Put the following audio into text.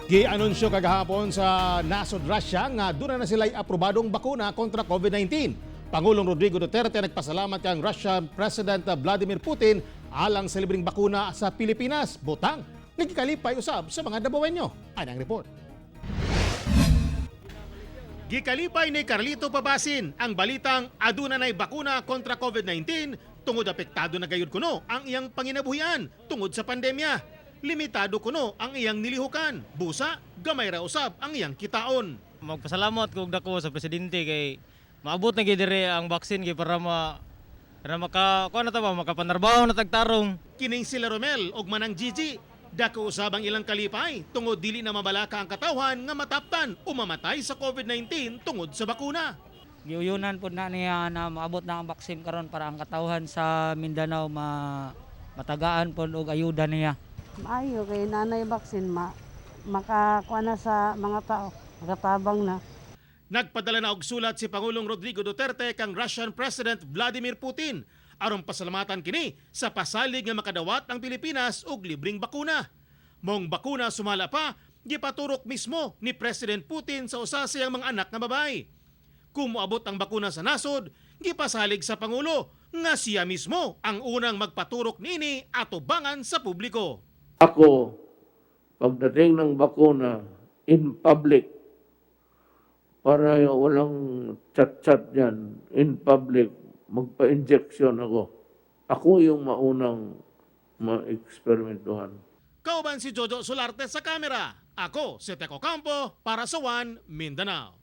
Gi-anunsyo kagahapon sa nasod Russia nga doon na sila'y aprobadong bakuna kontra COVID-19. Pangulong Rodrigo Duterte nagpasalamat kang Russian President Vladimir Putin alang sa libreng bakuna sa Pilipinas. Butang, nagkikalipay usab sa mga Dabawenyo. Anang report. Gikalipay ni Carlito Pabasin ang balitang aduna na'y bakuna kontra COVID-19 tungod apektado na gayud kuno ang iyang panginabuhian tungod sa pandemya. Limitado kuno ang iyang nilihukan. Busa, gamay ra usab ang iyang kitaon. Magpasalamat kog dako sa presidente kay maabot na gid diri ang vaccine kay para makapanarbaho na tagtarong. Kining sila Romel og manang Gigi, dako usab ang ilang kalipay tungod dili na mabalaka ang katawhan nga mataptan o mamatay sa COVID-19 tungod sa bakuna. Giuyunan po na niya na maabot na ang vaccine karon para ang katawhan sa Mindanao matagaan po og ayuda niya. Maayo kay nanay baksin makakuha na sa mga tao, makatabang na. Nagpadala na og sulat si Pangulong Rodrigo Duterte kang Russian President Vladimir Putin aron pasalamatan kini sa pasalig nga makadawat ang Pilipinas og libreng bakuna. Mong bakuna sumala pa, gipaturok mismo ni President Putin sa usa sa iyang mga anak nga babae. Kung moabot ang bakuna sa nasod, gipasalig sa Pangulo nga siya mismo ang unang magpaturok niini atubangan sa publiko. Ako, pagdating ng bakuna, in public, para walang chat-chat dyan, in public, magpa-injection ako. Ako yung maunang ma-eksperimentuhan. Kauban si Jojo Solarte sa kamera. Ako si Teco Campo para sa One Mindanao.